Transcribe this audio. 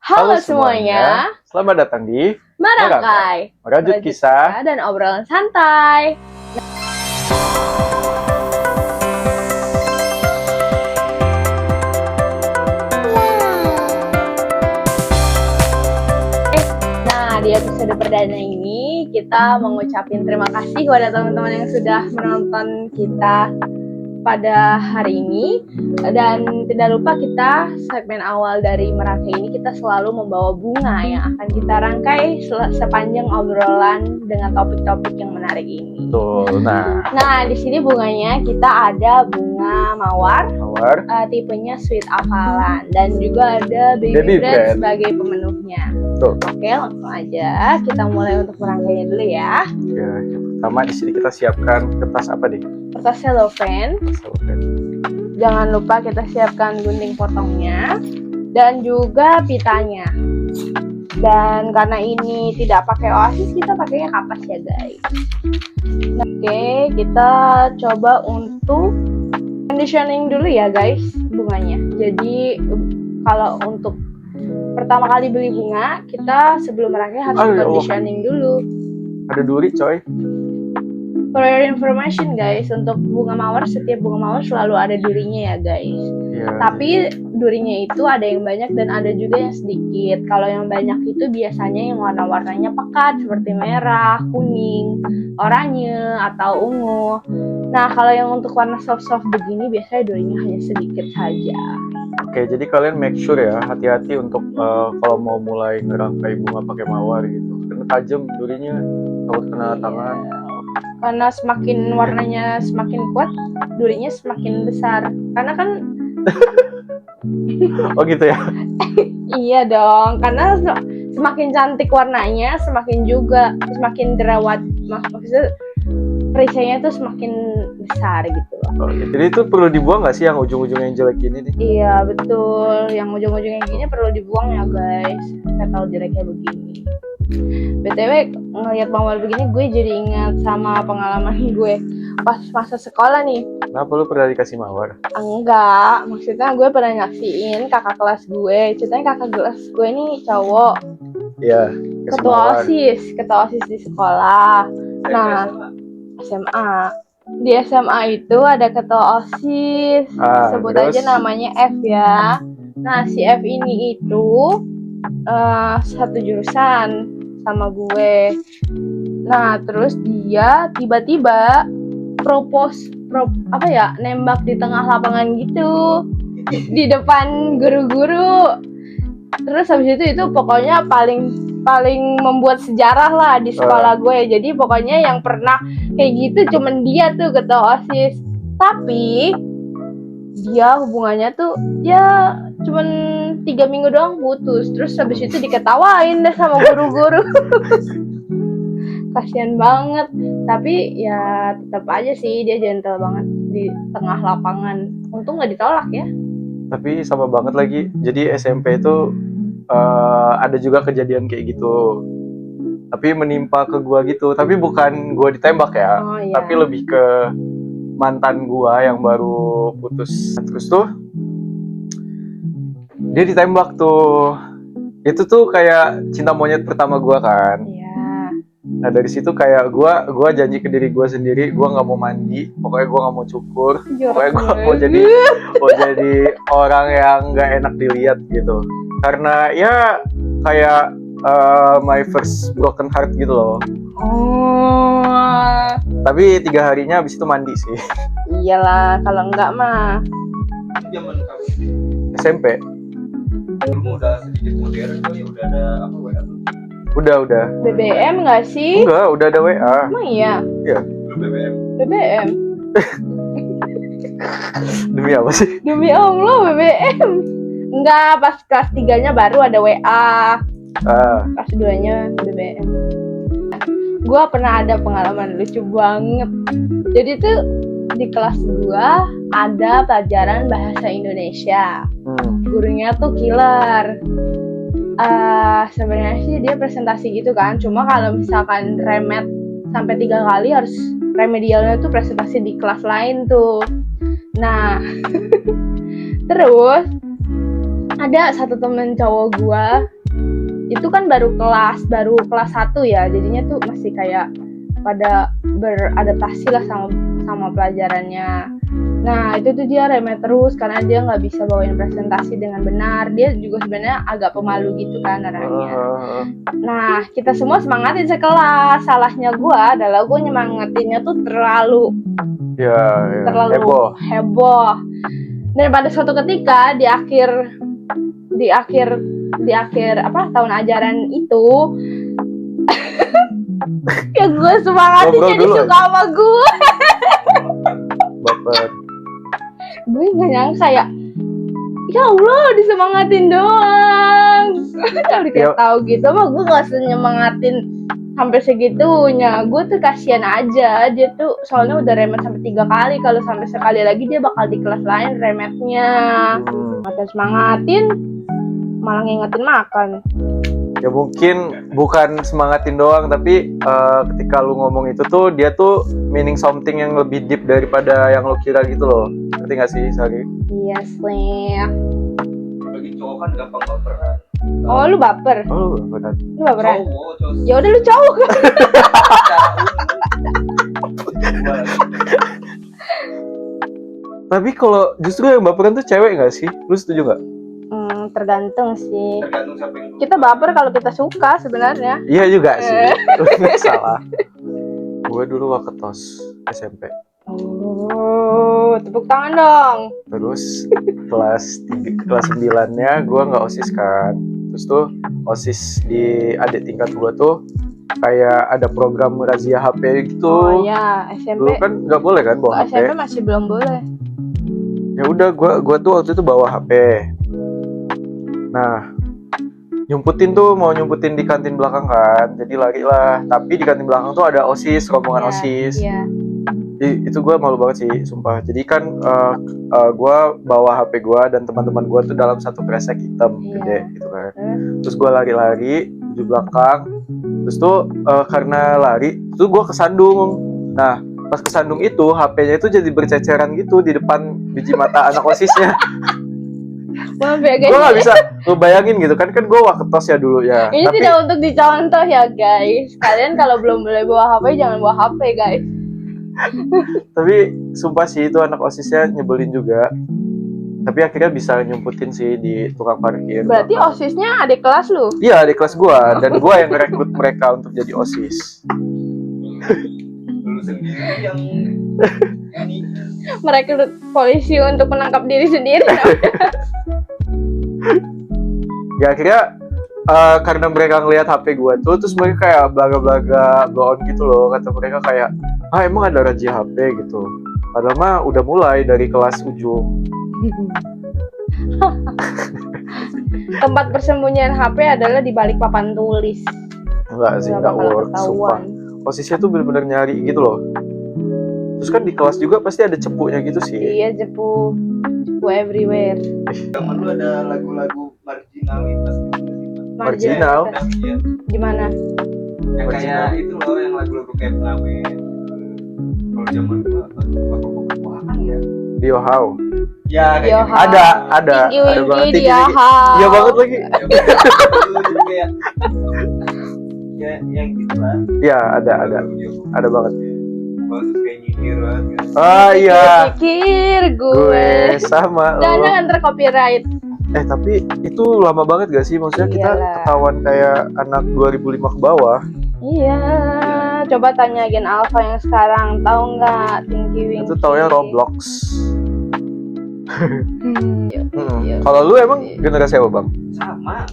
Halo semuanya, selamat datang di Merangkai, Merajut Kisah. dan obrolan santai. Nah, di episode perdana ini kita mengucapkan terima kasih kepada teman-teman yang sudah menonton kita pada hari ini, dan tidak lupa kita segmen awal dari merangkai ini kita selalu membawa bunga yang akan kita rangkai sepanjang obrolan dengan topik-topik yang menarik ini. Betul. Nah, di sini bunganya kita ada bunga mawar, tipenya sweet avalan, dan juga ada baby bread sebagai pemenuhnya. Betul. Oke, langsung aja kita mulai untuk merangkainya dulu ya. Ya, yang pertama di sini kita siapkan kertas apa deh? Kertas cellophane. Jangan lupa kita siapkan gunting potongnya dan juga pitanya. Dan karena ini tidak pakai oasis, kita pakainya kapas ya guys. Oke, kita coba untuk conditioning dulu ya guys bunganya. Jadi kalau untuk pertama kali beli bunga, kita sebelum merangkai harus conditioning dulu. Ada duri coy. For your information guys, untuk bunga mawar, setiap bunga mawar selalu ada durinya ya guys. Ya. Tapi durinya itu ada yang banyak dan ada juga yang sedikit. Kalau yang banyak itu biasanya yang warna-warnanya pekat seperti merah, kuning, oranye, atau ungu. Nah, kalau yang untuk warna soft-soft begini biasanya durinya hanya sedikit saja. Oke, jadi kalian make sure ya, hati-hati untuk kalau mau mulai ngerangkai bunga pakai mawar gitu. Karena tajam durinya, takut kena tangan. Karena semakin warnanya semakin kuat, durinya semakin besar. Karena kan Oh gitu ya? iya dong, karena semakin cantik warnanya, semakin jerawat, maksudnya perisainya tuh semakin besar gitu loh. Oh, gitu. Jadi itu perlu dibuang nggak sih yang ujung-ujungnya yang jelek gini nih? Iya betul, yang ujung-ujungnya gini perlu dibuang ya guys. Saya tahu jeleknya begini. BTW ngeliat mawar begini gue jadi ingat sama pengalaman gue pas masa sekolah nih. Kenapa lu pernah dikasih mawar? Enggak, maksudnya gue pernah nyaksiin kakak kelas gue. Ceritanya kakak kelas gue nih cowok. Iya. Ketua OSIS di sekolah. Nah, SMA. Di SMA itu ada ketua OSIS. Sebut aja namanya F ya. Nah, si F ini itu satu jurusan sama gue. Nah, terus dia tiba-tiba nembak di tengah lapangan gitu di depan guru-guru. Terus habis itu pokoknya paling membuat sejarah lah di sekolah gue. Jadi pokoknya yang pernah kayak gitu cuman dia tuh ketua OSIS. Tapi dia hubungannya tuh ya cuman 3 minggu doang putus. Terus habis itu diketawain deh sama guru-guru. Kasian banget. Tapi ya tetap aja sih dia gentle banget di tengah lapangan. Untung gak ditolak ya. Tapi sama banget lagi. Jadi SMP itu ada juga kejadian kayak gitu. Tapi menimpa ke gua gitu. Tapi bukan gua ditembak ya. Iya. Tapi lebih ke mantan gua yang baru putus. Terus tuh dia ditembak tuh. Itu tuh kayak cinta monyet pertama gua kan. Iya. Nah dari situ kayak gua janji ke diri gua sendiri, gua nggak mau mandi, pokoknya gua nggak mau cukur, pokoknya gua mau jadi orang yang nggak enak dilihat gitu. Karena ya kayak my first broken heart gitu loh. Oh. Tapi 3 harinya abis itu mandi sih. Iyalah, kalau enggak mah. SMP. Dulu udah sedikit modern kali, udah ada apa WA tuh? Udah. BBM nggak sih? Enggak, udah ada WA. Emang iya? Iya. Belum BBM. BBM. Demi apa sih? Demi Allah BBM. Enggak, pas kelas 3-nya baru ada WA. Kelas 2-nya BBM. Gua pernah ada pengalaman lucu banget. Jadi tuh di kelas gua ada pelajaran bahasa Indonesia. Gurunya tuh killer. Sebenarnya sih dia presentasi gitu kan. Cuma kalau misalkan remet sampai 3 kali harus remedialnya tuh presentasi di kelas lain tuh. Nah, terus Ada satu temen cowok gua itu kan baru kelas 1 ya, jadinya tuh masih kayak pada beradaptasi lah sama pelajarannya. Nah itu tuh dia remet terus karena dia nggak bisa bawain presentasi dengan benar. Dia juga sebenarnya agak pemalu gitu kan orangnya. Nah kita semua semangatin sekelas. Salahnya gua adalah gua nyemangatinnya tuh terlalu heboh. Dan pada suatu ketika di akhir tahun ajaran itu ya gue semangatin jadi suka sama gue. Baper. Gue nggak nyangka ya Allah disemangatin doang. Kalau dikasih tahu gitu mah gue gak nyemangatin sampai segitunya. Gue tuh kasihan aja, dia tuh soalnya udah remet sampai 3 kali. Kalau sampai sekali lagi dia bakal di kelas lain remetnya. Makin semangatin malah ngingetin makan. Ya mungkin bukan semangatin doang, tapi ketika lu ngomong itu tuh dia tuh meaning something yang lebih deep daripada yang lu kira gitu loh. Ngerti gak sih, Sari? Iya sih. Bagi cowok kan gampang baperan. Oh lu baper? Oh benar. Lu baperan? Cowok. Ya udah lu cowok kan? Tapi kalau justru yang baperan tuh cewek gak sih? Lu setuju gak? Tergantung sih. Tergantung siapa yang Kita baper kalau kita suka sebenarnya. Iya juga sih. Nggak salah. Gue dulu waketos SMP. Oh, tepuk tangan dong. Terus kelas 9-nya gue nggak OSIS kan. Terus tuh OSIS di adik tingkat gue tuh kayak ada program razia HP gitu. Oh iya, SMP. Dulu kan nggak boleh kan bawa HP. SMP masih belum boleh. Ya udah gue tuh waktu itu bawa HP. Nah, mau nyumputin di kantin belakang kan, jadi lari lah. Tapi di kantin belakang tuh ada OSIS, rombongan OSIS. Iya. Itu gue malu banget sih, sumpah. Jadi kan gue bawa HP gue dan teman-teman gue tuh dalam satu kresek hitam gede gitu kan. Terus gue lari-lari di belakang. Terus tuh karena lari, tuh gue kesandung. Nah, pas kesandung itu HP-nya itu jadi berceceran gitu di depan biji mata anak OSISnya. Maaf ya guys. Gue gak bisa ngebayangin gitu kan gue waketos ya dulu ya. Ini tidak untuk dicontoh ya guys. Kalian kalau belum boleh bawa HP jangan bawa HP guys. Tapi sumpah sih itu anak OSISnya nyebelin juga. Tapi akhirnya bisa nyumputin sih di tukang parkir. Berarti OSISnya adik kelas lu? Iya, adik kelas gue. Dan gue yang ngerekrut mereka untuk jadi OSIS. Lu sendiri yang ini. Merekrut polisi untuk menangkap diri sendiri. Ya akhirnya karena mereka ngelihat HP gue tuh, terus mereka kayak belaga-belaga blow on gitu loh. Kata mereka kayak, emang ada razia HP gitu. Padahal mah udah mulai dari kelas ujung. Tempat persembunyian HP adalah di balik papan tulis. Enggak sih, enggak work, sumpah. Posisinya tuh bener-bener nyari gitu loh. Terus kan di kelas juga pasti ada cepuknya gitu sih. Iya, cepu everywhere. Zaman dulu ada lagu-lagu marginalitas gitu. Marginal? Iya. Gimana? Yang kayak itu loh, yang lagu-lagu kayak pengawet. Kalau zaman dulu apa ya? Dio How. Ya, kayak Dio gitu. How. Ada Tinggi banget tinggi dia How. Iya banget lagi. Kayak ya yang gitu lah. Iya, ada banget. Bagus kayak nyikir banget kan. Iya. Pikir gue. Gue sama lo. Jangan tercopyright. Tapi itu lama banget gak sih? Maksudnya kita Iyalah. ketahuan kayak anak 2005 ke bawah. Iya. Coba tanya Gen Alpha yang sekarang, tahu nggak Tinky Winky? Itu taunya Roblox. Iya. Kalau lu emang generasi apa, Bang? Sama.